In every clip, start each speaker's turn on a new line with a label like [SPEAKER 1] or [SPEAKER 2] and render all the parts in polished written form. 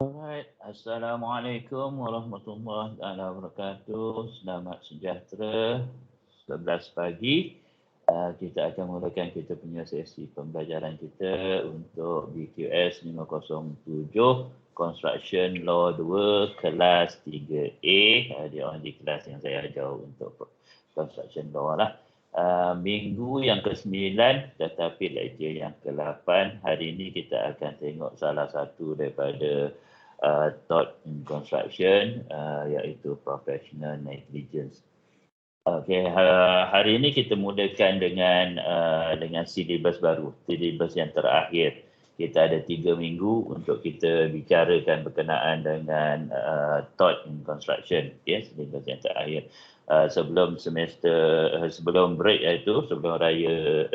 [SPEAKER 1] Alright, Assalamualaikum warahmatullahi wabarakatuh. Selamat sejahtera. 11 pagi. Kita akan mulakan kita punya sesi pembelajaran kita untuk BQS 507 Construction Law 2 kelas 3A. Dia orang di kelas yang saya ajar untuk Construction Law lah. Minggu yang ke-9 tetapi lecture yang ke-8. Hari ini kita akan tengok salah satu daripada tort in construction, iaitu professional negligence. Okey, hari ini kita mulakan dengan silibus baru, silibus yang terakhir. Kita ada 3 minggu untuk kita bicarakan berkenaan dengan tort in construction, silibus yang terakhir. Sebelum sebelum break iaitu sebelum raya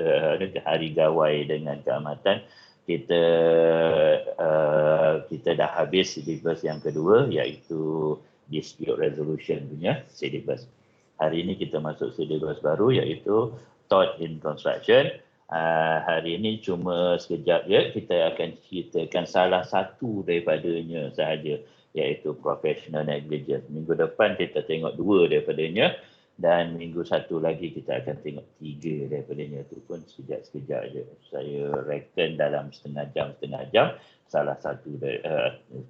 [SPEAKER 1] hari gawai dengan keamatan, kita dah habis silibus yang kedua iaitu dispute resolution punya silibus. Hari ini kita masuk silibus baru iaitu tort in construction. Hari ini cuma sekejap je, kita akan ceritakan salah satu daripadanya sahaja iaitu professional negligence. Minggu depan kita tengok 2 daripadanya dan minggu satu lagi kita akan tengok 3 daripadanya. Itu pun sekejap-sekejap je. Saya reckon dalam setengah jam salah satu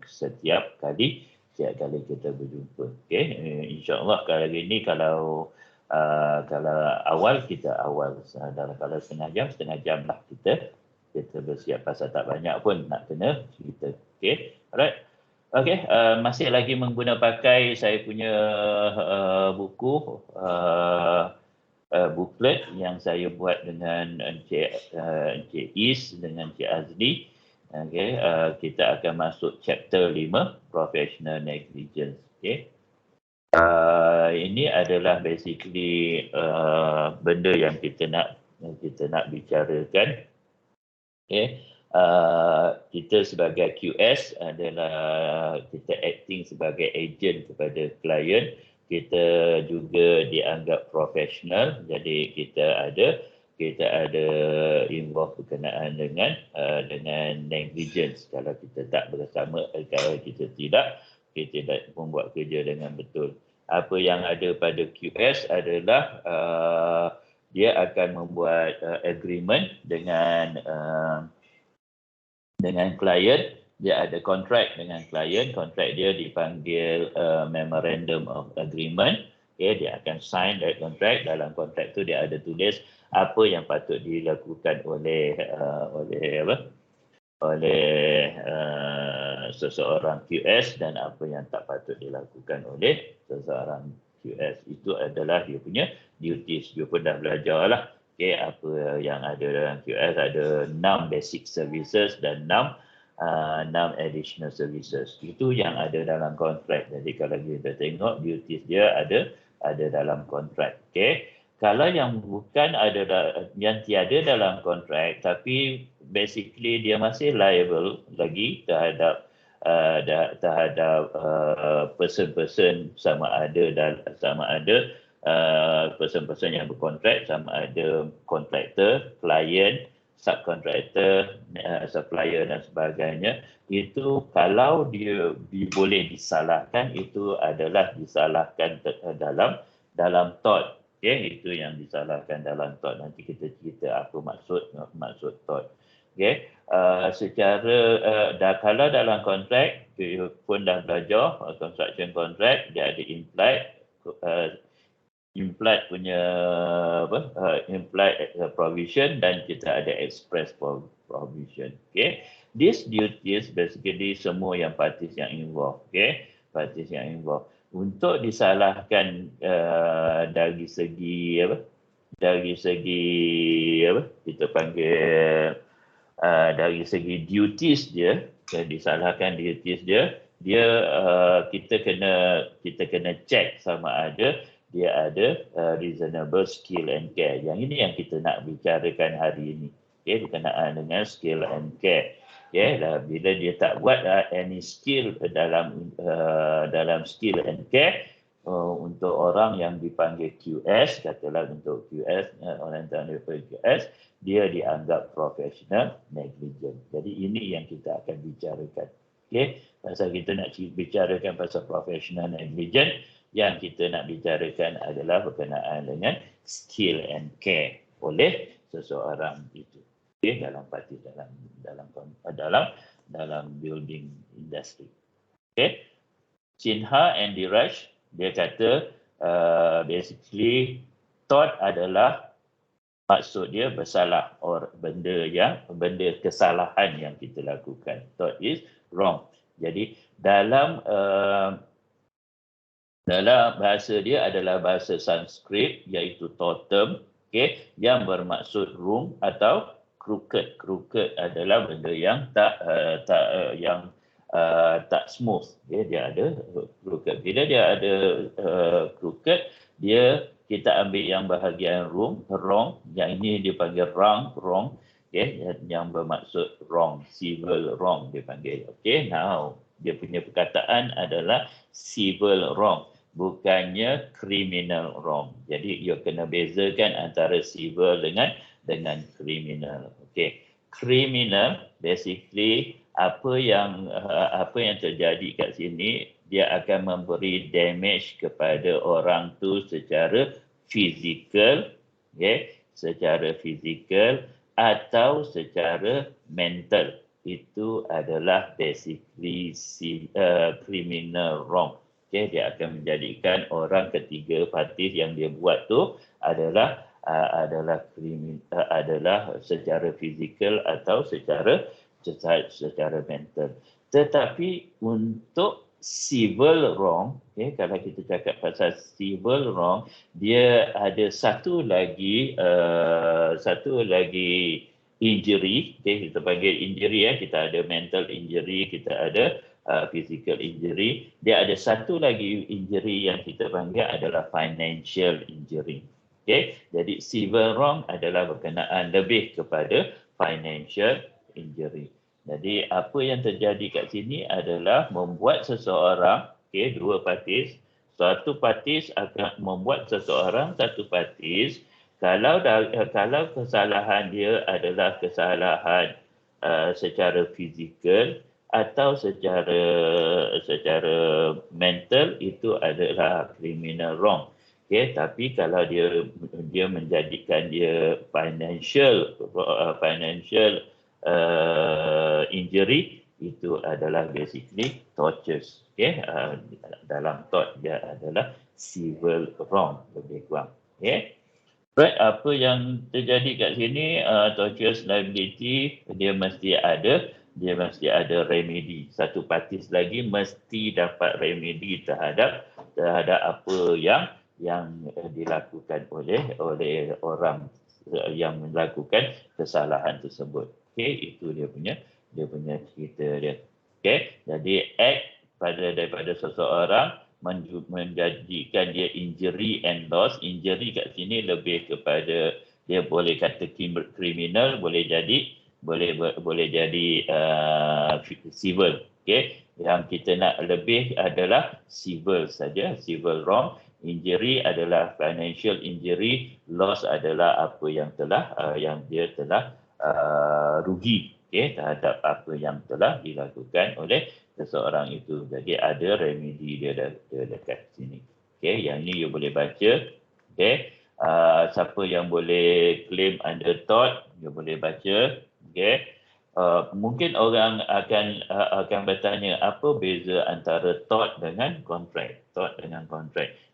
[SPEAKER 1] setiap kali kita berjumpa. Okey, insya-Allah kali ini kalau awal kita awal dalam kalau setengah jam lah kita bersiap pasal tak banyak pun nak kena cerita. Okey, alright. Okey, masih lagi pakai saya punya buku booklet yang saya buat dengan Encik Is dengan Encik Azli. Okey, kita akan masuk chapter 5 professional negligence. Okey. Ini adalah basically benda yang kita nak bicarakan. Okey. Kita sebagai QS ada kita acting sebagai agent kepada klien. Kita juga dianggap profesional. Jadi kita ada involve berkenaan dengan negligence. Kalau kita tak bersama, kalau kita tidak membuat kerja dengan betul. Apa yang ada pada QS adalah dia akan membuat agreement dengan klien. Dia ada kontrak dengan klien. Kontrak dia dipanggil memorandum of agreement. Okay, dia akan sign that contract. Dalam kontrak tu dia ada tulis apa yang patut dilakukan oleh seseorang QS dan apa yang tak patut dilakukan oleh seseorang QS. Itu adalah dia punya duties. Dia pun dah belajar lah. Okay, apa yang ada dalam QS, ada 6 basic services dan 6 additional services. Itu yang ada dalam kontrak. Jadi kalau kita tengok duties dia ada dalam kontrak. Okay. Kalau yang bukan yang tiada dalam kontrak tapi basically dia masih liable lagi terhadap person-person sama ada person-person yang berkontrak, sama ada kontraktor, klien, subkontraktor, supplier dan sebagainya. Itu kalau dia boleh disalahkan, itu adalah disalahkan dalam tort. Okay, itu yang disalahkan dalam tort. Nanti kita cerita apa maksud tort. Okay, kalau dalam kontrak pun dah belajar construction contract, dia ada implied punya implied provision dan kita ada express provision. Okay, these duties basically semua yang parties yang involved. Okay, parties yang involved untuk disalahkan dari segi kita panggil dari segi duties dia, disalahkan duties dia kita kena check sama ada dia ada reasonable skill and care. Yang ini yang kita nak bicarakan hari ini. Okay, berkenaan dengan skill and care. Okay, bila dia tak buat any skill dalam skill and care untuk orang yang dipanggil QS, katalah untuk QS, orang yang dipanggil QS, dia dianggap professional negligent. Jadi ini yang kita akan bicarakan. Okay, Pasal kita nak bicarakan pasal professional negligence, yang kita nak bicarakan adalah berkenaan dengan skill and care oleh seseorang itu. Okay, dalam parti dalam building industry. Okay. Sinha and Diraj, dia kata basically thought adalah maksud dia bersalah or benda kesalahan yang kita lakukan. Thought is wrong. Jadi dalam bahasa dia adalah bahasa Sanskrit iaitu totem, okay, yang bermaksud wrong atau crooked. Crooked adalah benda yang tak smooth. Okay, dia ada crooked. Bila dia ada crooked, kita ambil yang bahagian wrong, yang ini dipanggil wrong, okay, yang bermaksud wrong, civil wrong dipanggil. Okay, now dia punya perkataan adalah civil wrong, bukannya criminal wrong. Jadi you kena bezakan antara civil dengan criminal. Okay, criminal basically apa yang terjadi kat sini, dia akan memberi damage kepada orang tu secara fizikal, okay, secara fizikal atau secara mental. Itu adalah basically criminal wrong. Okay, dia akan menjadikan orang ketiga parti yang dia buat tu adalah secara fizikal atau secara mental. Tetapi untuk civil wrong, okay, kalau kita cakap pasal civil wrong, dia ada satu lagi injury, okay, kita panggil injury, kita ada mental injury, kita ada physical injury. Dia ada satu lagi injury yang kita panggil adalah financial injury. Okay, jadi civil wrong adalah berkenaan lebih kepada financial injury. Jadi apa yang terjadi kat sini adalah membuat seseorang, okay, dua partis, satu partis akan membuat seseorang, satu partis, kalau kesalahan dia adalah kesalahan secara fizikal atau secara mental, itu adalah criminal wrong. Okay, tapi kalau dia menjadikan dia financial injury, itu adalah basically tortures. Okay, dalam tort dia adalah civil wrong lebih kurang. Okay. Right, apa yang terjadi kat sini, tortious liability, dia mesti ada remedy. Satu partis lagi mesti dapat remedy terhadap apa yang dilakukan oleh orang yang melakukan kesalahan tersebut. Okay, itu dia punya cerita dia. Okay, jadi act daripada seseorang menjadikan dia injury and loss. Injury kat sini lebih kepada dia boleh kata kriminal, boleh jadi civil. Okay, yang kita nak lebih adalah civil saja, civil wrong. Injury adalah financial injury, loss adalah apa yang dia telah rugi, okay, terhadap apa yang telah dilakukan oleh seseorang itu. Jadi ada remedy dia dekat sini. Okay, yang ni you boleh baca. Okay, siapa yang boleh claim under tort, you boleh baca. Okay, mungkin orang akan bertanya apa beza antara tort dengan kontrak.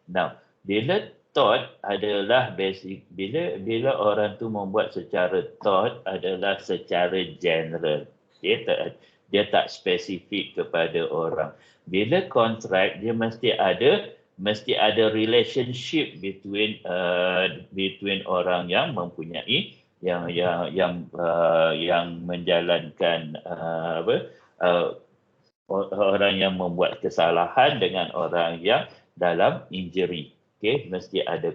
[SPEAKER 1] Now, bila tort adalah basic, bila orang tu membuat secara tort adalah secara general. Okay, dia tak spesifik kepada orang. Bila kontrak, dia mesti ada relationship between orang yang mempunyai yang menjalankan orang yang membuat kesalahan dengan orang yang dalam injury. Okay, mesti ada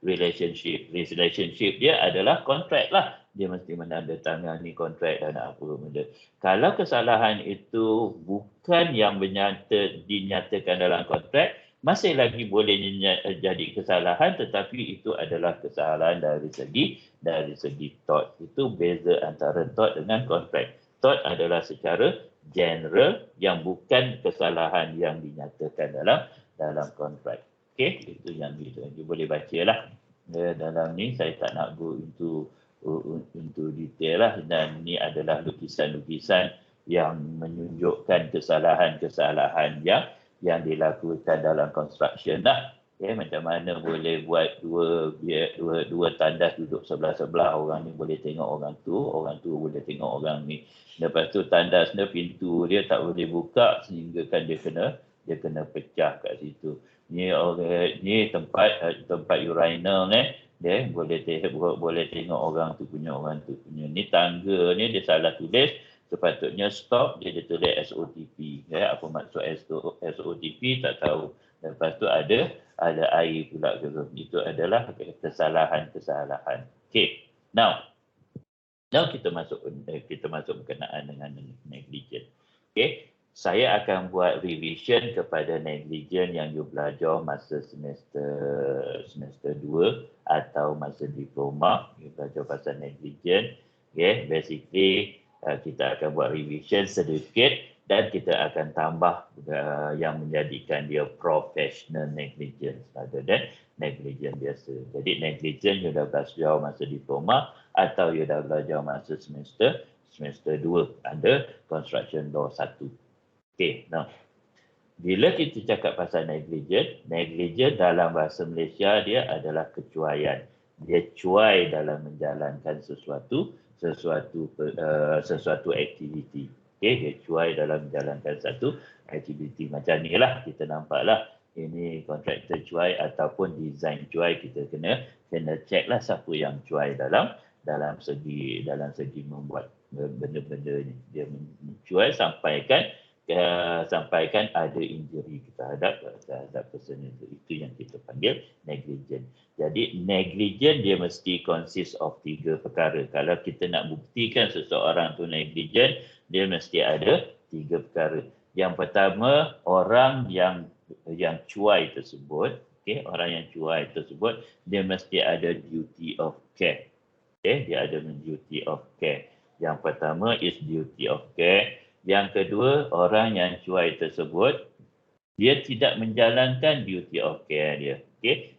[SPEAKER 1] relationship. Relationship dia adalah kontrak lah. Dia mesti menandatangani kontrak dan apa benda. Kalau kesalahan itu bukan yang dinyatakan dalam kontrak, masih lagi boleh jadi kesalahan, tetapi itu adalah kesalahan dari segi tort. Itu beza antara tort dengan kontrak. Tort adalah secara general yang bukan kesalahan yang dinyatakan dalam kontrak. Okey, itu yang kita boleh bacalah. Dalam ni saya tak nak go into detail lah, dan ni adalah lukisan-lukisan yang menunjukkan kesalahan-kesalahan yang dilakukan dalam construction lah. Okay, macam mana boleh buat dua tandas duduk sebelah-sebelah, orang ni boleh tengok orang tu boleh tengok orang ni. Lepas tu tandas dia, pintu dia tak boleh buka sehingga kan dia kena pecah kat situ. Ni tempat urinal dia boleh tengok orang tu punya. Ni tangga ni dia salah tulis, sepatutnya stop, dia tulis SOTP. Apa maksud SOTP tak tahu. Lepas tu ada air pula ke. Itu adalah kesalahan-kesalahan. Okay. Now kita masuk berkenaan dengan negligence. Okay. Saya akan buat revision kepada negligence yang you belajar masa semester 2 atau masa diploma. You belajar pasal negligence. Okay. Basically, kita akan buat revision sedikit dan kita akan tambah yang menjadikan dia professional negligence rather than negligence biasa. Jadi negligence you dah belajar masa diploma atau you dah belajar masa semester 2 ada construction law 1. Okey, now bila kita cakap pasal negligence dalam bahasa Malaysia dia adalah kecuaian. Dia cuai dalam menjalankan sesuatu aktiviti. Okey, dia cuai dalam menjalankan satu aktiviti. Macam ni lah kita nampak lah. Ini kontraktor cuai ataupun design cuai, kita kena check lah siapa yang cuai dalam segi membuat benda-benda ni. Dia mencuai sampaikan ada injury terhadap person itu. Itu yang kita panggil negligence. Jadi negligence dia mesti consist of 3 perkara. Kalau kita nak buktikan seseorang tu negligent, dia mesti ada 3 perkara. Yang pertama, orang yang cuai tersebut, dia mesti ada duty of care. Dia ada duty of care. Yang pertama is duty of care. Yang kedua, orang yang cuai tersebut dia tidak menjalankan duty of care dia.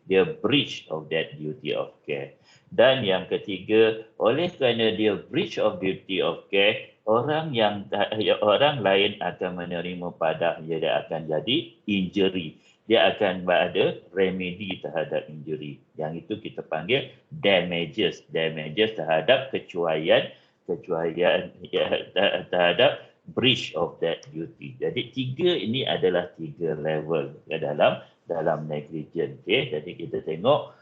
[SPEAKER 1] Dia breach of that duty of care. Dan yang ketiga, oleh kerana dia breach of duty of care, orang lain akan menerima padah, dia akan jadi injury. Dia akan ada remedy terhadap injury. Yang itu kita panggil damages. Damages terhadap kecuaian terhadap breach of that duty. Jadi 3 ini adalah 3 level dalam negligence. Jadi kita tengok,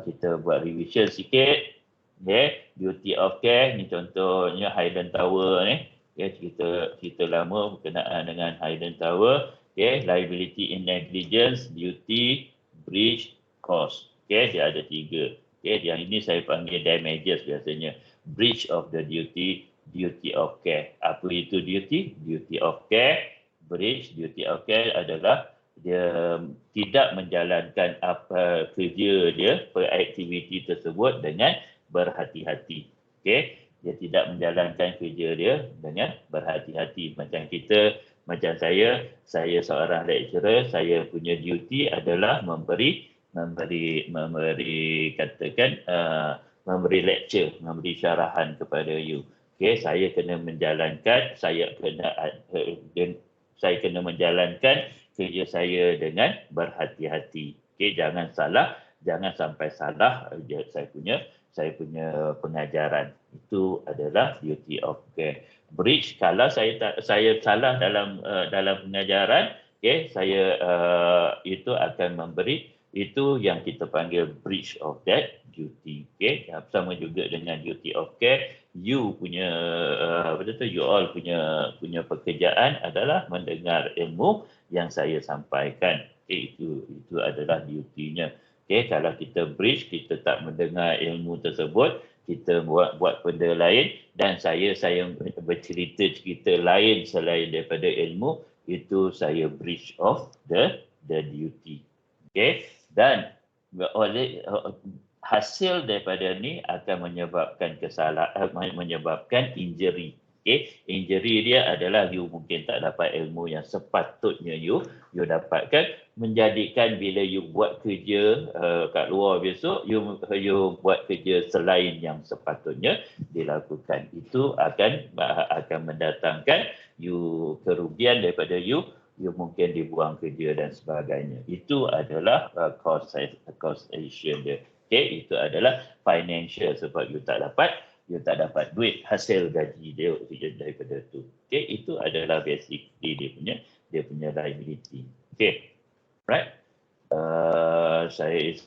[SPEAKER 1] kita buat revision sikit. Duty of care ni contohnya Highland Tower ni. Cerita lama berkenaan dengan Highland Tower. Liability in negligence, duty, breach, cost. Dia ada 3. Yang ini saya panggil damages biasanya. Breach of the duty of care. Apa itu duty? Duty of care, breach, duty of care adalah dia tidak menjalankan apa kerja dia, aktiviti tersebut dengan berhati-hati. Dia tidak menjalankan kerja dia dengan berhati-hati. Macam saya seorang lecturer, saya punya duty adalah memberi lecture, memberi syarahan kepada you. Saya kena menjalankan kerja saya dengan berhati-hati. Jangan sampai salah saya punya pengajaran. Itu adalah duty of care. Breach, kalau saya salah dalam pengajaran, itu akan memberi, itu yang kita panggil breach of that duty. Sama juga dengan duty of care, you all punya pekerjaan adalah mendengar ilmu yang saya sampaikan. Itu adalah duty-nya. Kalau kita breach, kita tak mendengar ilmu tersebut, kita buat benda lain, dan saya bercerita lain selain daripada ilmu, itu saya breach of the duty. Dan oleh hasil daripada ni akan menyebabkan injury. Injury dia adalah you mungkin tak dapat ilmu yang sepatutnya you dapatkan, menjadikan bila you buat kerja kat luar besok, you buat kerja selain yang sepatutnya dilakukan. Itu akan mendatangkan you kerugian daripada you mungkin dibuang kerja dan sebagainya. Itu adalah causation dia. Itu adalah financial, sebab you tak dapat duit hasil gaji dia daripada tu. Itu adalah basically dia punya liability. Right? Saya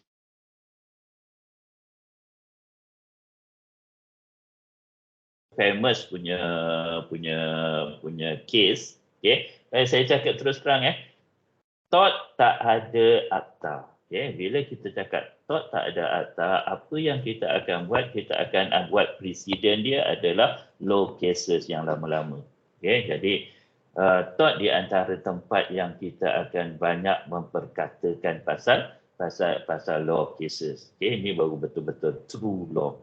[SPEAKER 1] famous punya case. Saya cakap terus terang Todd tak ada akta. Bila kita cakap Todd tak ada akta, apa yang kita akan buat? Kita akan buat presiden dia adalah law cases yang lama-lama. Jadi Todd di antara tempat yang kita akan banyak memperkatakan pasal law cases. Ini baru betul-betul true law.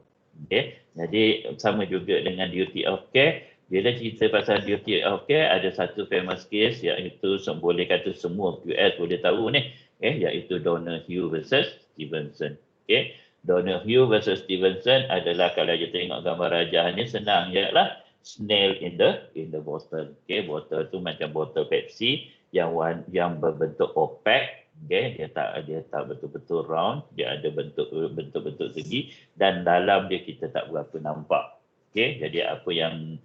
[SPEAKER 1] Jadi sama juga dengan duty of care. Bila cerita pasal duty of care, ada satu famous case iaitu boleh kata semua QS boleh tahu ni, iaitu Donohue versus Stevenson. Donohue versus Stevenson adalah, kalau kita tengok gambar rajah ni, senang ialah snail in the bottle. Botol tu macam botol Pepsi yang berbentuk opaque. Dia tak betul-betul round, dia ada bentuk segi, dan dalam dia kita tak berapa nampak. Jadi apa yang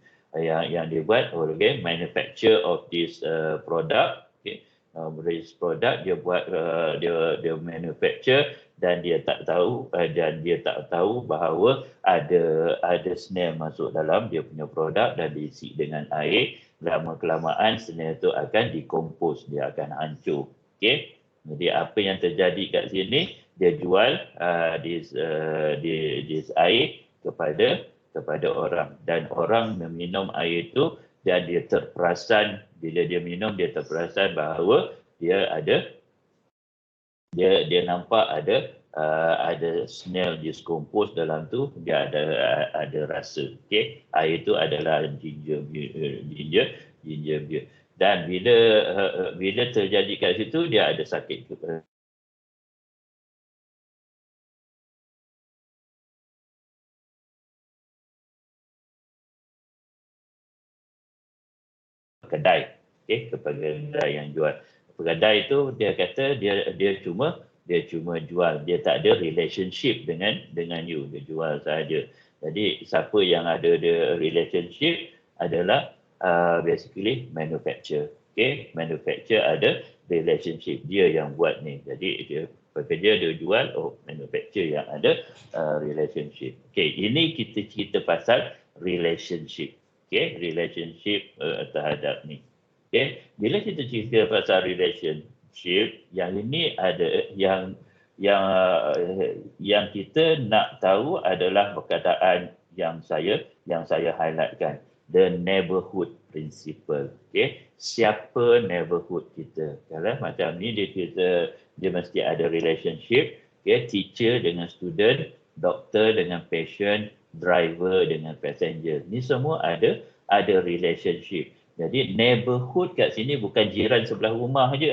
[SPEAKER 1] dia buat, manufacture of this product, this product dia buat, dia manufacture, dan dia tak tahu bahawa ada snail masuk dalam dia punya produk dan diisi dengan air. Lama kelamaan snail tu akan decompose, dia akan hancur. Jadi apa yang terjadi kat sini, dia jual this air kepada orang, dan orang meminum air itu, dan dia terperasan, bila dia minum dia terperasan bahawa dia nampak ada snail decompose dalam tu, dia ada rasa. Air itu adalah ginger beer. Dan bila terjadi kat situ, dia ada sakit kedai, kepada kedai yang jual. Kedai itu dia kata dia cuma jual, dia tak ada relationship dengan you, dia jual saja. Jadi siapa yang ada relationship adalah basically manufacturer. Manufacturer ada relationship, dia yang buat ni. Jadi dia pekerja, dia jual, manufacturer yang ada relationship. Ini kita cerita pasal relationship. Relationship terhadap ni. Bila kita cerita pasal relationship, yang ini ada yang kita nak tahu adalah perkataan yang saya highlightkan, the neighborhood principle. Siapa neighborhood kita? Kalau macam ni dia mesti ada relationship, teacher dengan student, doktor dengan patient, driver dengan passenger. Ni semua ada relationship. Jadi neighborhood kat sini bukan jiran sebelah rumah je.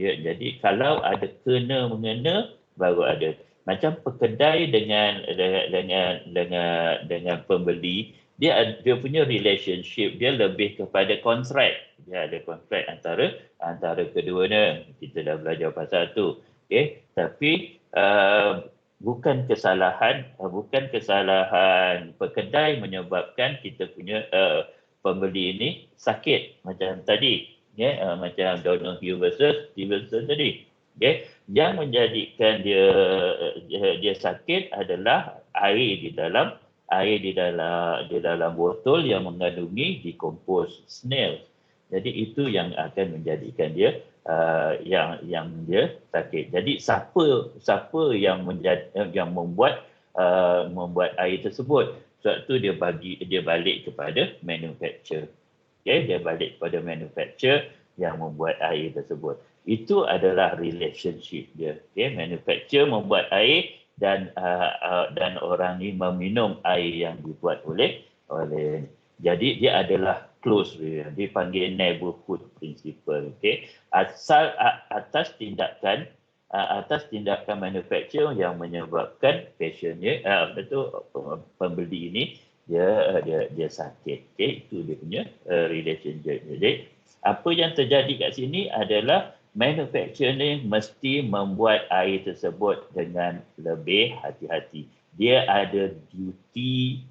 [SPEAKER 1] Jadi kalau ada kena-mengena, baru ada. Macam pekedai dengan pembeli, dia punya relationship dia lebih kepada kontrak. Dia ada kontrak antara keduanya. Kita dah belajar pasal tu. Tapi bukan kesalahan pekedai menyebabkan kita punya pembeli ini sakit macam tadi, macam Donohue versus Stevenson tadi. Yang menjadikan dia sakit adalah air di dalam botol yang mengandungi decomposed snail. Jadi itu yang akan menjadikan dia yang dia sakit. Jadi siapa yang membuat air tersebut? Sebab tu dia balik kepada manufacturer. Dia balik kepada manufacturer yang membuat air tersebut. Itu adalah relationship dia. Manufacturer membuat air, dan orang ni meminum air yang dibuat oleh Jadi dia adalah close, dipanggil neighborhood principle. Okey, asal atas tindakan manufacturer yang menyebabkan pasiennya pembeli ini dia sakit. Okey, itu dia punya relationship. Jadi apa yang terjadi kat sini adalah manufacturer ni mesti membuat air tersebut dengan lebih hati-hati. Dia ada duty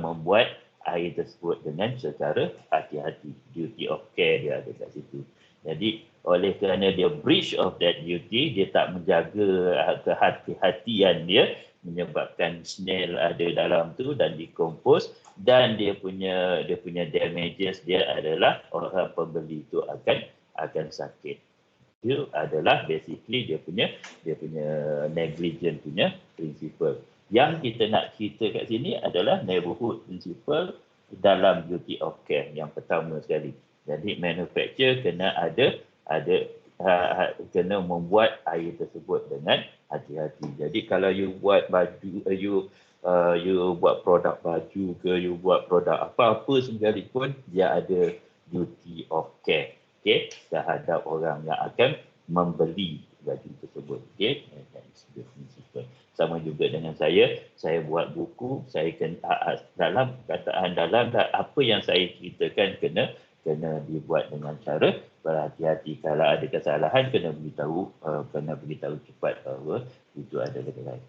[SPEAKER 1] membuat air tersebut dengan secara hati-hati. Duty of care dia ada kat situ. Jadi oleh kerana dia breach of that duty, dia tak menjaga kehati-hatian dia, menyebabkan snail ada dalam tu dan decompose, dan dia punya damages dia adalah orang pembeli itu akan sakit. Itu adalah basically dia punya negligent punya principle. Yang kita nak cerita kat sini adalah neighborhood principle dalam duty of care yang pertama sekali. Jadi manufacturer kena kena membuat air tersebut dengan hati-hati. Jadi kalau you buat baju, you buat produk baju ke, you buat produk apa-apa sekalipun, dia ada duty of care, okay, terhadap orang yang akan membeli baju tersebut. Okay, sama juga dengan saya buat buku, saya kena dalam apa yang saya ceritakan kena dibuat dengan cara berhati-hati. Kalau ada kesalahan kena beritahu cepat bahawa itu adalah kesalahan.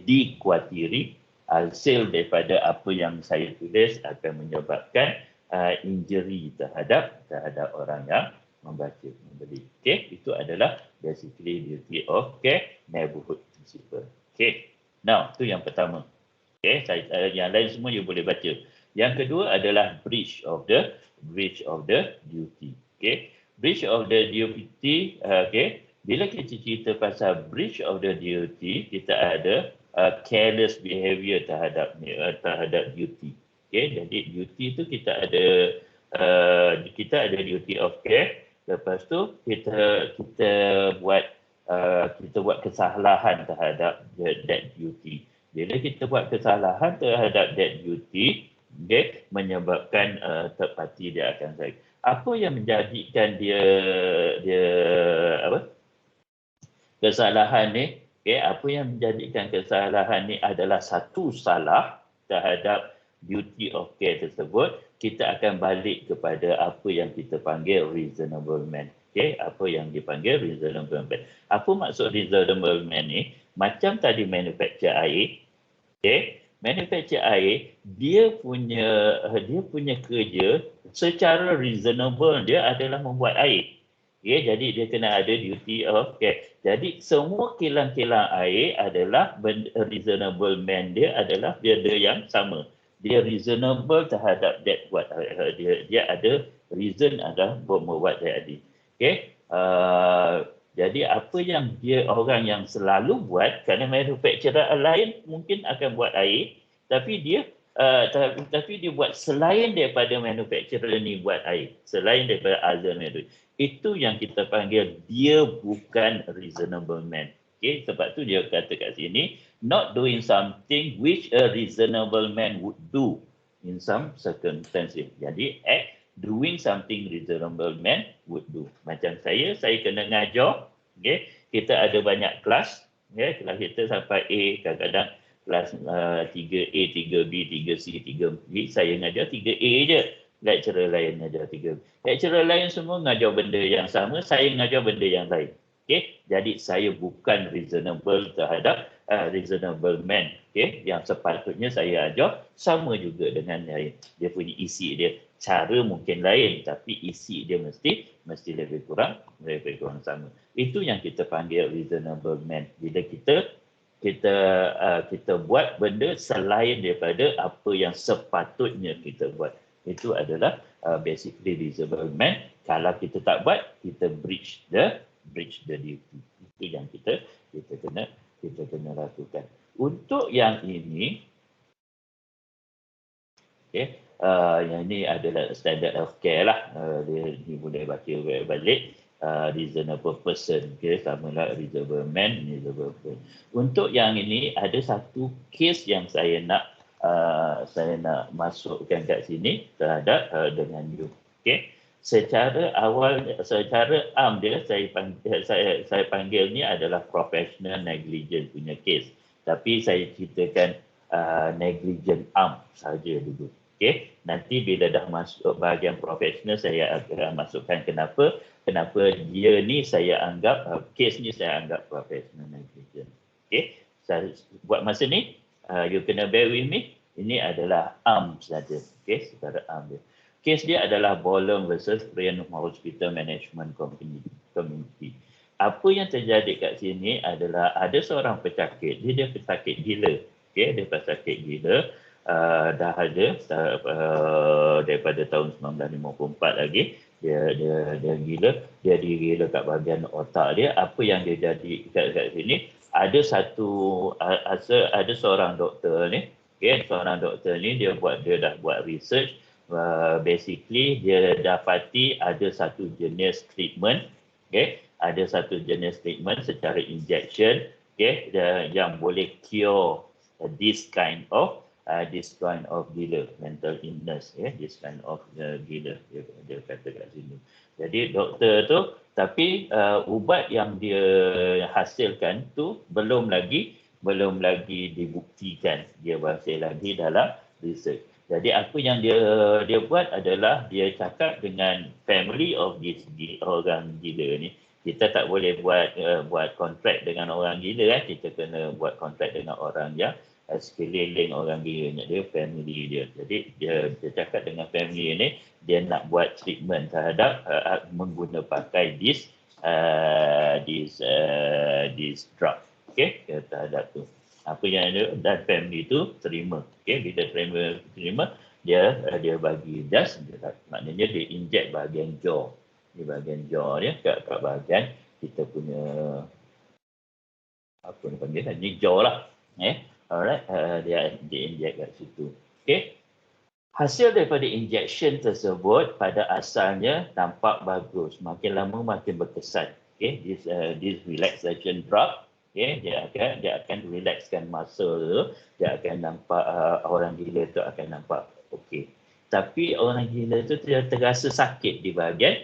[SPEAKER 1] Dikuatiri hasil daripada apa yang saya tulis akan menyebabkan injury terhadap orang yang membeli. Okay, itu adalah basically duty of care, neighborhood principle. Okay, now itu yang pertama. Okay, yang lain semua you boleh baca. Yang kedua adalah breach of the duty. Okay, breach of the duty. Okay, bila kita cerita pasal breach of the duty, kita ada careless behavior terhadap duty. Okay, jadi duty itu kita ada duty of care. Lepas tu kita buat kesalahan terhadap that duty. Bila kita buat kesalahan terhadap that duty, okay, menyebabkan third party dia akan sakit. Apa yang menjadikan dia kesalahan ni? Okay, apa yang menjadikan kesalahan ni adalah satu salah terhadap duty of care tersebut, kita akan balik kepada apa yang kita panggil reasonable man. Okay, apa yang dipanggil reasonable man. Apa maksud reasonable man ni? Macam tadi manufacture air, okay, manufacture air dia punya kerja secara reasonable dia adalah membuat air. Okay, jadi dia kena ada duty of care. Jadi semua kilang-kilang air adalah reasonable man dia adalah benda yang sama. Dia reasonable terhadap that what dia ada reason adalah membuat that air. Okay, jadi apa yang orang yang selalu buat, kerana manufacturer lain mungkin akan buat air, tapi dia buat selain daripada manufacturer ni buat air, selain daripada other manufacturer. Itu yang kita panggil dia bukan reasonable man. Okay, sebab tu dia kata kat sini, not doing something which a reasonable man would do in some circumstances. Jadi doing something reasonable man would do. Macam saya kena ngajar, okay, kita ada banyak kelas, okay, kelas kita sampai A, kadang-kadang kelas 3A, 3B, 3C, 3B, saya ngajar 3A je. Lecturer lain ngajar 3B. Lecturer lain semua ngajar benda yang sama, saya ngajar benda yang lain. Okay, jadi saya bukan reasonable terhadap reasonable man. Okay, yang sepatutnya saya ajar sama juga dengan lain. Dia punya isi dia, cara mungkin lain, tapi isi dia mesti lebih kurang sama. Itu yang kita panggil reasonable man. Bila kita buat benda selain daripada apa yang sepatutnya kita buat, itu adalah basically reasonable man. Kalau kita tak buat, kita breach the duty. Itu yang kita kena lakukan. Untuk yang ini, okay, yang ini adalah standard of care lah. Dia boleh baca balik. Reasonable person, okay, sama lah reasonable man, reasonable person. Untuk yang ini ada satu case yang saya nak saya nak masukkan kat sini terhadap dengan you. Okey. Secara am dia saya panggil ni adalah professional negligence punya case. Tapi saya ceritakan negligent am saja dulu. Okey. Nanti bila dah masuk bahagian profesional saya akan masukkan kenapa dia ni saya anggap case ni saya anggap professional negligence. Okey. Saya buat masa ni you kena bear with me. Ini adalah am saja. Okey, secara am dia. Kes dia adalah Bolam versus Rain Hospital Management Community. Apa yang terjadi kat sini adalah ada seorang pesakit, dia pesakit gila. Okey, dia pesakit gila. Dah ada daripada tahun 1954 lagi. Dia gila, dia digila kat bahagian otak dia. Apa yang dia jadi kat sini, ada seorang doktor ni. Okey, seorang doktor ni dia dah buat research. Basically dia dapati ada satu jenis treatment, ada satu jenis treatment secara injection, yang boleh cure this kind of gila, mental illness, this kind of gila, dia kata kat sini. Jadi doktor tu, tapi ubat yang dia hasilkan tu belum lagi dibuktikan, dia masih lagi dalam research. Jadi apa yang dia buat adalah dia cakap dengan family of this orang gila ni. Kita tak boleh buat kontrak dengan orang gila kan. Kita kena buat kontrak dengan orang yang sekeliling orang gila, dia family dia. Jadi dia cakap dengan family ni dia nak buat treatment terhadap menggunakan pakai this drug. Okey, terhadap tu. Apa yang ada dan family tu terima. Okey, bila terima dia bagi das, maknanya dia inject bahagian jaw. Di bahagian jaw dia kat bahagian kita punya apa ni panggil ni jaw lah. Alright, dia inject kat situ. Okey. Hasil daripada injection tersebut pada asalnya nampak bagus, makin lama makin berkesan. Okey, this relaxation drug. Okay, dia akan relaxkan muscle tu, dia akan nampak orang gila tu akan nampak okey. Tapi orang gila tu dia terasa sakit di bahagian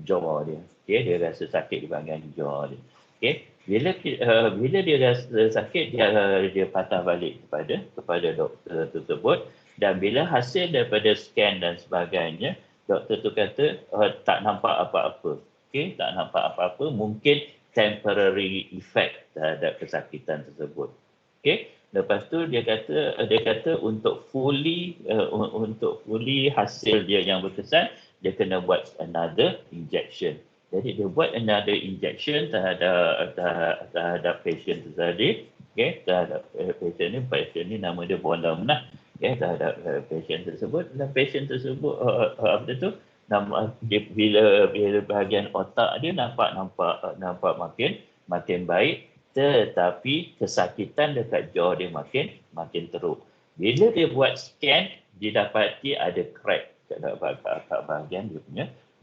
[SPEAKER 1] jaw dia. Okey, dia rasa sakit di bahagian jaw dia. Okey, bila dia rasa sakit dia patah balik kepada doktor tersebut, dan bila hasil daripada scan dan sebagainya, doktor tu kata tak nampak apa-apa. Okey, tak nampak apa-apa, mungkin temporary effect terhadap kesakitan tersebut. Okey, lepas tu dia kata untuk fully hasil dia yang berkesan, dia kena buat another injection. Jadi dia buat another injection terhadap patient tadi. Okey, terhadap patient ni nama dia Bolam lah. Okey, terhadap patient tersebut, dan patient tersebut apa tu? Bila bahagian otak dia nampak makin baik, tetapi kesakitan dekat jaw dia makin teruk. Bila dia buat scan, didapati ada crack kat bahagian dia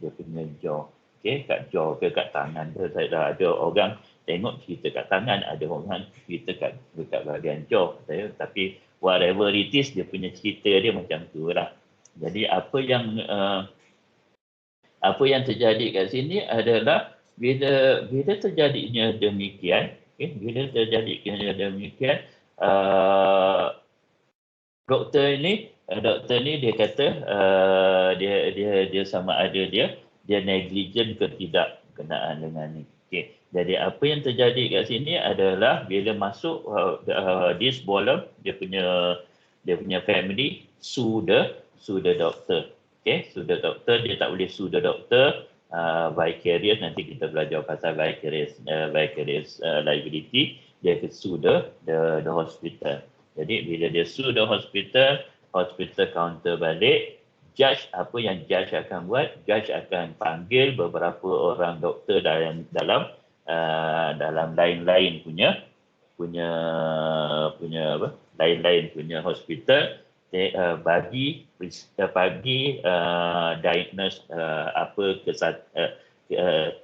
[SPEAKER 1] punya jaw. Okey, kat jaw ke kat tangan dia, ada orang tengok cerita kat tangan, ada orang cerita dekat bahagian jaw. Tapi whatever it is, dia punya cerita dia macam tu lah. Jadi apa yang terjadi kat sini adalah bila terjadinya demikian, doktor ni dia kata dia sama ada dia negligent ke tidak berkenaan dengan ni. Okey. Jadi apa yang terjadi kat sini adalah bila masuk this Bolam, dia punya family sue the doktor. Okey, sue the doktor, dia tak boleh sue the doktor vicarious, nanti kita belajar pasal vicarious liability, dia akan sue the hospital. Jadi bila dia sue the hospital counter balik, judge, apa yang judge akan buat, judge akan panggil beberapa orang doktor dalam lain-lain punya hospital, bagi diagnose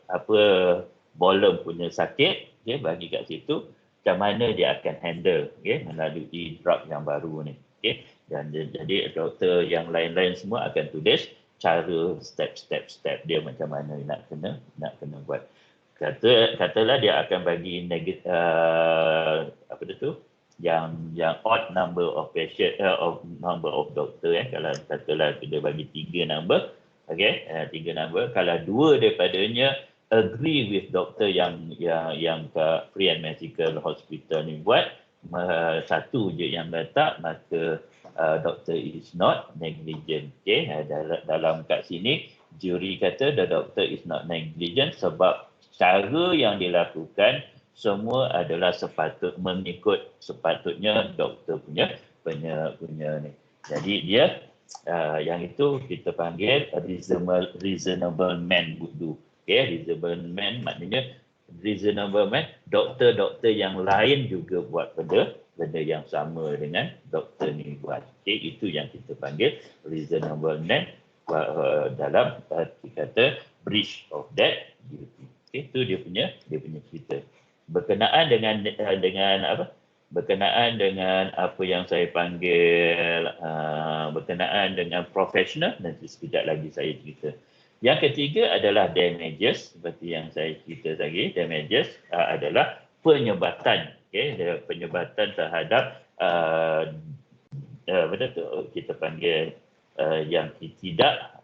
[SPEAKER 1] apa Bolam punya sakit, bagi kat situ. macam mana dia akan handle melalui drug yang baru ni. Dan jadi doktor yang lain-lain semua akan tulis cara step dia macam mana nak kena buat. Katalah dia akan bagi yang odd number of patient number of doctor kalau katalah dia bagi 3 number, 3 number, kalau 2 daripadanya agree with doktor yang ke Free and Medical Hospital ni buat, 1 je yang letak, maka doctor is not negligent. Dalam kat sini juri kata the doctor is not negligent sebab cara yang dilakukan semua adalah mengikut sepatutnya doktor punya ni. Jadi dia yang itu kita panggil reasonable man would do. Reasonable man maknanya reasonable man, doktor-doktor yang lain juga buat benda yang sama dengan doktor ni buat. Itu yang kita panggil reasonable man dalam kata breach of that duty. Itu dia punya cerita. Berkenaan dengan apa yang saya panggil berkenaan dengan profesional, nanti sekejap lagi saya cerita. Yang ketiga adalah damages, seperti yang saya cerita tadi. Damages adalah penyebatan, penyebatan terhadap kita panggil yang tidak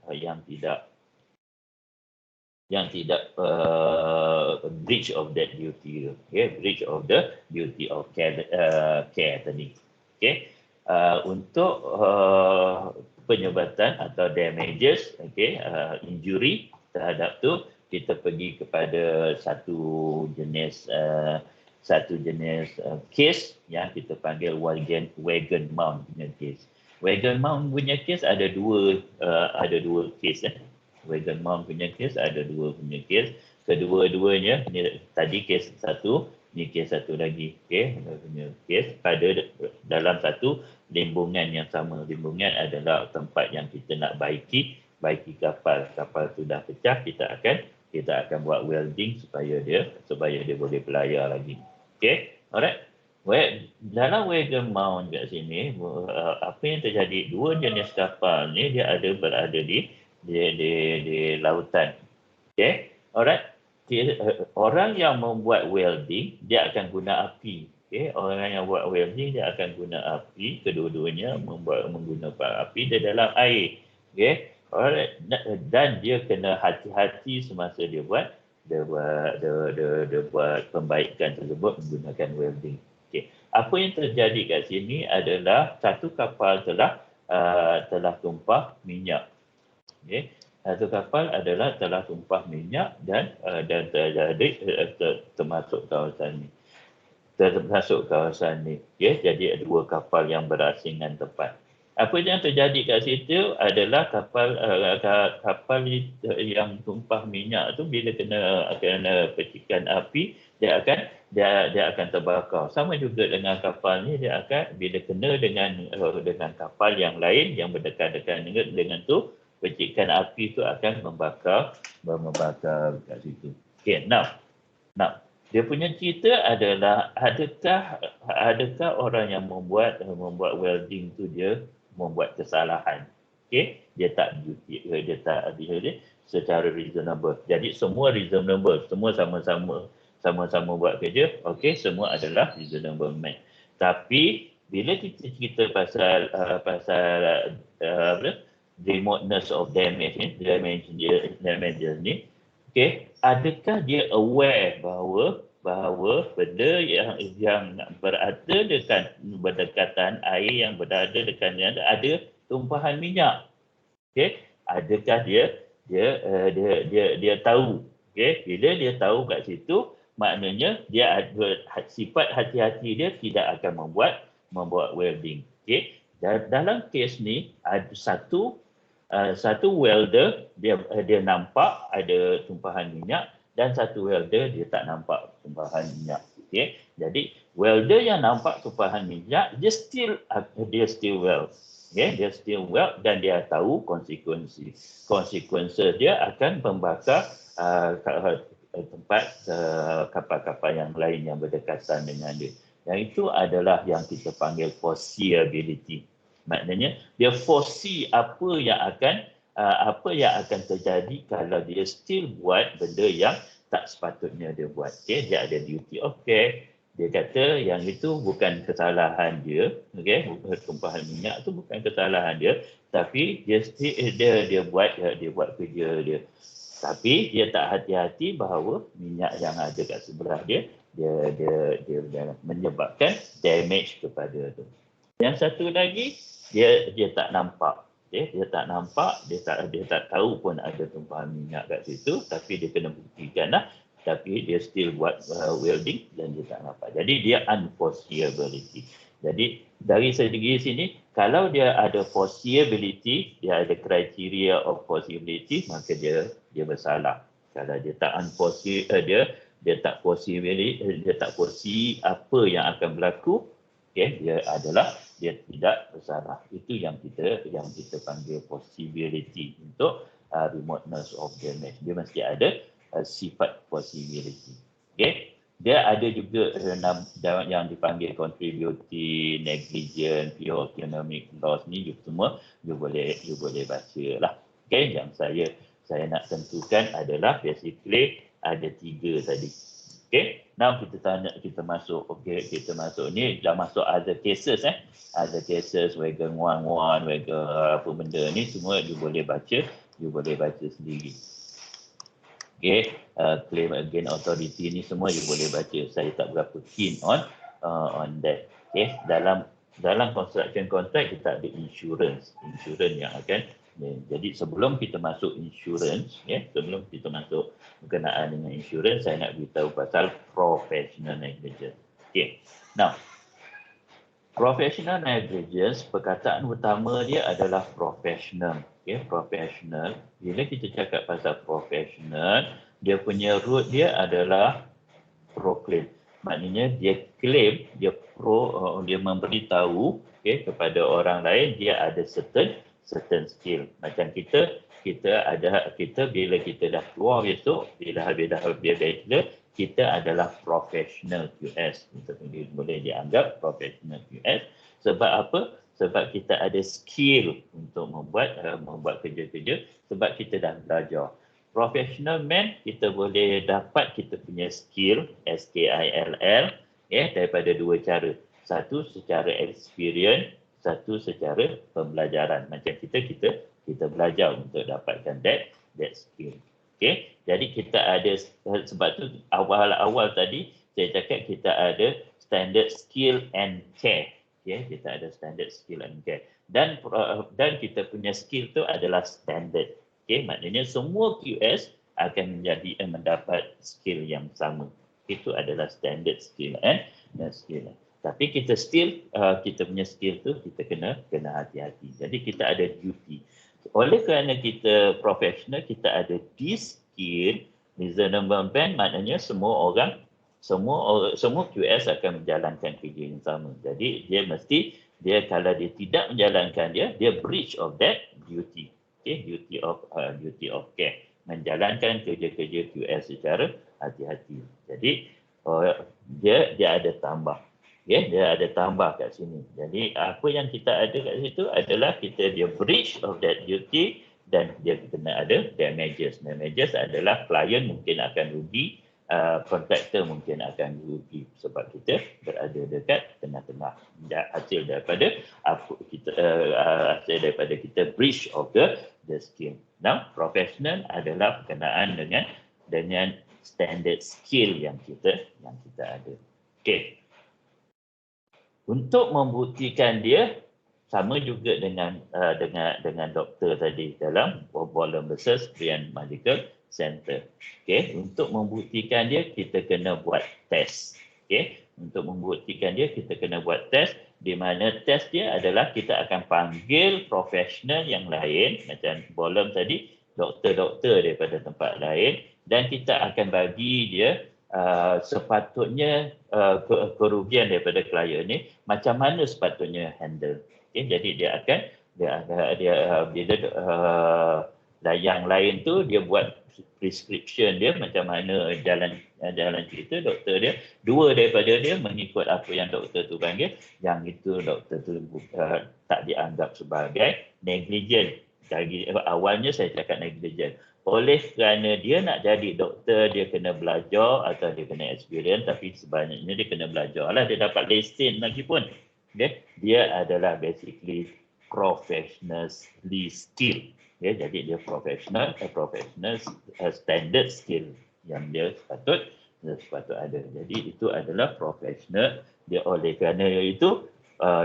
[SPEAKER 1] breach of that duty, breach of the duty of care tadi. Untuk penyebatan atau damages, injury terhadap tu, kita pergi kepada satu jenis case yang kita panggil wagon mount punya case. Wagon mount punya case ada dua case. Wagon mount punya case ada 2 punya case. Kedua-duanya ni tadi case 1, ni case 1 lagi. Punya case pada dalam satu limbungan yang sama. Limbungan adalah tempat yang kita nak baiki kapal. Kapal tu dah pecah, kita akan buat welding supaya dia boleh berlayar lagi. Alright. Dalam wagon mount kat sini, apa yang terjadi, 2 jenis kapal ni dia berada di lautan. Alright. Orang yang membuat welding dia akan guna api. Orang yang buat welding dia akan guna api. Kedua-duanya menggunakan api di dalam air. Alright. Dan dia kena hati-hati semasa dia buat pembaikan tersebut menggunakan welding. Apa yang terjadi kat sini adalah satu kapal telah tumpah minyak. Satu kapal telah tumpah minyak dan terjadi termasuk kawasan ni. Jadi ada 2 kapal yang berasingan tepat. Apa yang terjadi kat situ adalah kapal yang tumpah minyak tu bila kena percikan api, dia akan terbakar. Sama juga dengan kapal ni, dia akan bila kena dengan kapal yang lain yang berdekatan dengan tu, percikan api tu akan membakar kat situ. Now dia punya cerita adalah adakah orang yang membuat welding tu dia membuat kesalahan. Dia tak secara reasonable. Jadi semua reasonable, semua sama-sama buat kerja, semua adalah reasonable man. Tapi bila kita cerita pasal remoteness of damage ni, adakah dia aware bahawa benda yang berada berdekatan air yang berada dekatnya ada tumpahan minyak? Adakah dia tahu? Bila dia tahu kat situ, maknanya dia ada sifat hati-hati, dia tidak akan membuat welding. Dalam kes ni ada satu welder dia nampak ada tumpahan minyak, dan satu welder dia tak nampak tumpahan minyak. Jadi welder yang nampak tumpahan minyak, dia still weld. Dia still weld dan dia tahu konsekuensi dia akan membakar tempat kapal-kapal yang lain yang berdekatan dengan dia. Yang itu adalah yang kita panggil foreseeability. Maknanya dia foresee apa yang akan terjadi kalau dia still buat benda yang tak sepatutnya dia buat. Okay? Dia ada duty of care. Dia kata yang itu bukan kesalahan dia, okey, tumpahan minyak tu bukan kesalahan dia, tapi dia buat kerja dia. Tapi dia tak hati-hati bahawa minyak yang ada kat sebelah dia menyebabkan damage kepada tu. Yang satu lagi dia tak nampak. Dia tak nampak, dia tak tahu pun ada tumpahan minyak kat situ, tapi dia kena buktikan lah. Tapi dia still buat welding dan dia tak nampak. Jadi dia unforeseeability. Jadi dari segi sini, kalau dia ada foreseeability, dia ada criteria of foreseeability, maka dia bersalah. Kalau dia tak unforesee, dia tak foresee apa yang akan berlaku, okay, dia tidak bersalah. Itu yang kita panggil foreseeability untuk remoteness of damage. Dia mesti ada sifat possibility. Okay? Dia ada juga yang dipanggil contributing, negligent, pure economic loss ni semua you boleh baca lah. Okay? Yang saya nak tentukan adalah basically ada 3 tadi. Okay? Now kita masuk. Okay, kita masuk ni dah masuk other cases Other cases, wagon 1, wagon apa benda ni semua you boleh baca sendiri. Okay, claim against authority ni semua you boleh baca. Saya tak berapa keen on that. Okay, dalam construction contract kita ada insurance yang akan. Jadi sebelum kita masuk insurance, sebelum kita masuk berkenaan dengan insurance, saya nak beritahu pasal professional negligence. Okay, now professional negligence, perkataan utama dia adalah professional. Okay, professional. Bila kita cakap pasal professional, dia punya root dia adalah proclaim. Maknanya dia claim, dia memberitahu kepada orang lain dia ada certain skill. Macam kita bila kita dah keluar besok, bila dah bachelor, kita adalah professional QS. Kita boleh dianggap professional QS. Sebab apa? Sebab kita ada skill untuk membuat kerja-kerja, sebab kita dah belajar. Professional man, kita boleh dapat kita punya skill, SKILL, daripada 2 cara. Satu secara experience, satu secara pembelajaran. Macam kita belajar untuk dapatkan that skill. Okay? Jadi kita ada, sebab tu awal tadi saya cakap kita ada standard skill and care. Okay? Kita ada standard skill and care. Dan kita punya skill tu adalah standard. Okay? Maknanya semua QS akan mendapat skill yang sama. Itu adalah standard skill and skill. Tapi kita punya skill tu kita kena hati-hati. Jadi kita ada duty. Oleh kerana kita profesional, kita ada this skill, reasonable band, maknanya semua QS akan menjalankan kerja yang sama. Jadi kalau dia tidak menjalankan dia breach of that duty. Okay, duty of care, menjalankan kerja-kerja QS secara hati-hati. Jadi dia ada tambah. Okay, dia ada tambah kat sini. Jadi apa yang kita ada kat situ adalah dia breach of that duty dan dia kena ada damages. Damages adalah klien mungkin akan rugi, kontraktor mungkin akan rugi sebab kita berada dekat tengah-tengah. Hasil daripada kita breach of the skill. Now, professional adalah berkenaan dengan standard skill yang kita ada. Okay. Untuk membuktikan dia sama juga dengan doktor tadi dalam Bolam versus Brian Medical Center. Okay, untuk membuktikan dia kita kena buat test. Okay, untuk membuktikan dia kita kena buat test, di mana test dia adalah kita akan panggil profesional yang lain macam Bolam tadi, doktor-doktor daripada tempat lain, dan kita akan bagi dia sepatutnya kerugian daripada klien ni macam mana sepatutnya handle. Okay, jadi dia akan bila Dan yang lain tu dia buat prescription dia macam mana jalan cerita doktor dia. Dua daripada dia mengikut apa yang doktor tu panggil, yang itu doktor tu tak dianggap sebagai negligent. Dari awalnya saya cakap negligent. Oleh kerana dia nak jadi doktor, dia kena belajar atau dia kena experience, tapi sebenarnya dia kena belajar lah. Dia dapat lesen lagi pun. Okay? Dia adalah basically professionally skilled. Ya, jadi dia professional standard skill yang dia sepatut ada. Jadi itu adalah professional. Dia oleh kerana itu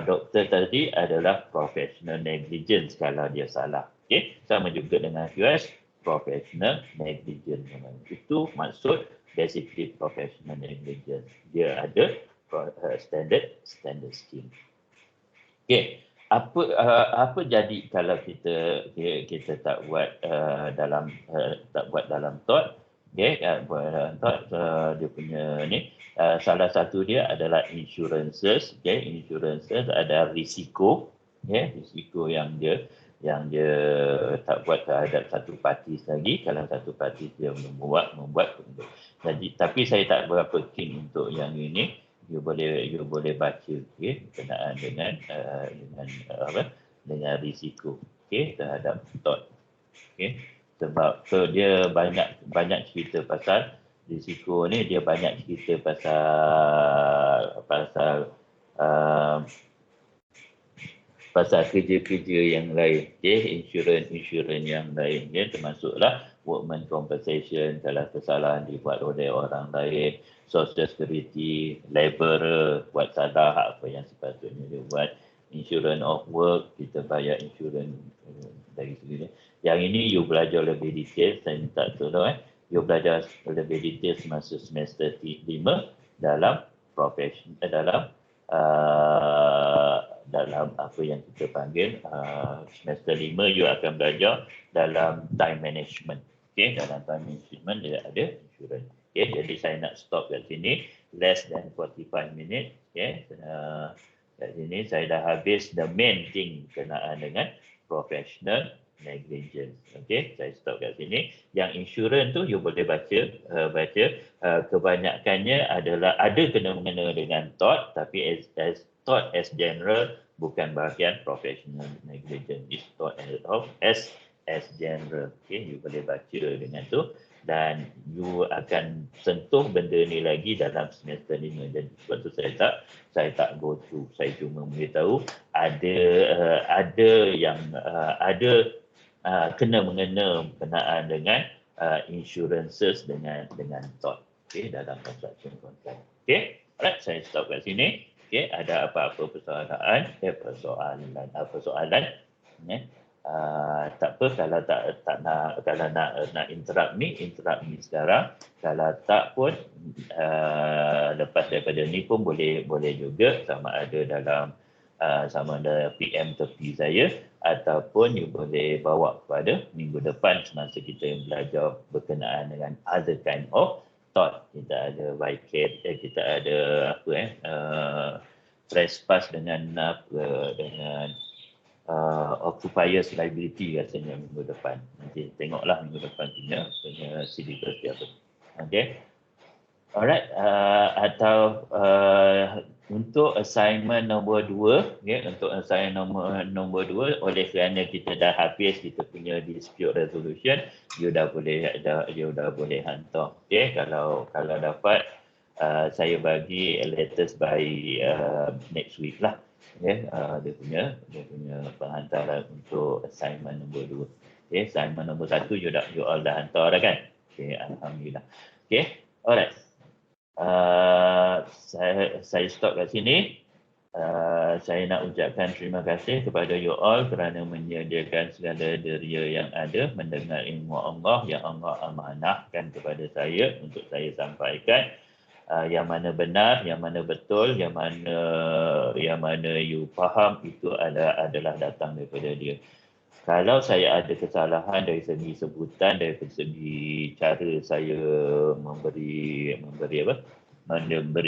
[SPEAKER 1] doktor tadi adalah professional negligence kalau dia salah. Okey, sama juga dengan QS professional negligence. Itu maksud basically professional negligence. Dia ada standard skill. Okey. Apa jadi kalau kita tak buat dalam thought, buat dalam thought, dia punya ni salah satu dia adalah insurances. Insurances ada risiko, risiko yang dia tak buat terhadap satu parti lagi. Kalau satu parti dia membuat jadi, tapi saya tak berapa keen untuk yang ini. You boleh baca berkenaan dengan risiko terhadap thought. Sebab dia banyak cerita pasal risiko ni, dia banyak cerita pasal kerja-kerja yang lain, insurans yang lain, termasuklah workman compensation kalau kesalahan dibuat oleh orang lain, social security, laborer buat salah apa yang sepatutnya dia buat, insurance of work, kita bayar insurans dari segi ni. Yang ini you belajar lebih detail, saya minta tolong you belajar lebih detail semasa semester 5 dalam profession, dalam apa yang kita panggil semester 5 you akan belajar dalam time management. Dalam time management dia ada insurans. Jadi saya nak stop kat sini, less than 45 minit. Kat sini saya dah habis the main thing berkenaan dengan professional negligence. Saya stop kat sini. Yang insurans tu you boleh baca. Kebanyakannya adalah ada kena mengena dengan tort, tapi as tort as general bukan bahagian professional negligence. It's tort as general. You boleh baca dengan tu dan you akan sentuh benda ni lagi dalam semester 5. Jadi sebab tu saya tak go through. Saya cuma beritahu ada yang kena mengena berkenaan dengan insurances dengan tort dalam construction contract. Alright, saya stop kat sini. Ada apa-apa persoalan? Tak apa kalau nak interrupt me sekarang. Kalau tak pun lepas daripada ni pun boleh juga, sama ada PM tepi saya ataupun you boleh bawa kepada minggu depan semasa kita belajar berkenaan dengan other kind of thought. Kita ada Vicate, kita ada trespass dengan occupiers liability rasanya minggu depan. Nanti tengoklah minggu depan punya syllabus dia apa. Alright, atau untuk assignment nombor 2, untuk assignment nombor 2, oleh kerana kita dah habis kita punya dispute resolution, you dah boleh hantar. Kalau dapat saya bagi latest by next week lah. Dia punya penghantaran untuk assignment nombor 2. Assignment nombor 1 you all dah hantar dah kan? Alhamdulillah. Alright. Saya stop kat sini. Saya nak ucapkan terima kasih kepada you all kerana menyediakan segala deria yang ada, mendengar ilmu Allah yang Allah amanahkan kepada saya untuk saya sampaikan. Yang mana benar, yang mana betul, yang mana you faham, itu adalah datang daripada dia. Kalau saya ada kesalahan dari segi sebutan, dari segi cara saya memberi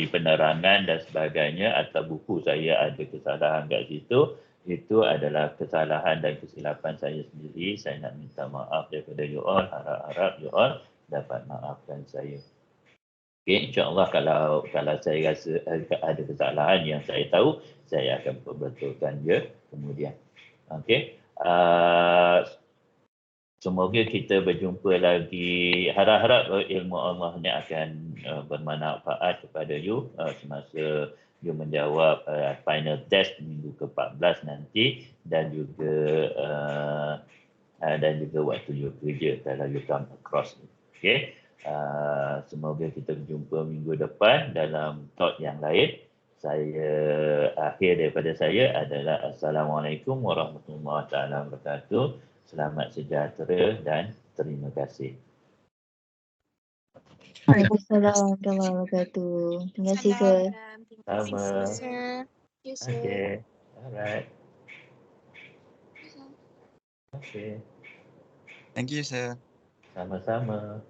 [SPEAKER 1] penerangan dan sebagainya, atau buku saya ada kesalahan kat situ, itu adalah kesalahan dan kesilapan saya sendiri. Saya nak minta maaf daripada you all. Harap-harap you all dapat maafkan saya. Okay, insyaAllah kalau saya rasa ada kesalahan yang saya tahu, saya akan perbetulkan dia kemudian. Okay. Semoga kita berjumpa lagi. Harap-harap ilmu Allah ni akan bermanfaat kepada you semasa you menjawab final test minggu ke-14 nanti dan juga waktu you kerja kalau you come across. Okay. Semoga kita berjumpa minggu depan dalam talk yang lain. Akhir daripada saya adalah Assalamualaikum warahmatullahi wabarakatuh. Selamat sejahtera dan terima kasih.
[SPEAKER 2] Waalaikumsalam warahmatullahi wabarakatuh. Terima kasih, Sir.
[SPEAKER 1] Sama.
[SPEAKER 3] Sir. Yes, sir.
[SPEAKER 1] Okay. Alright. Okay.
[SPEAKER 4] Thank you, sir.
[SPEAKER 1] Sama-sama.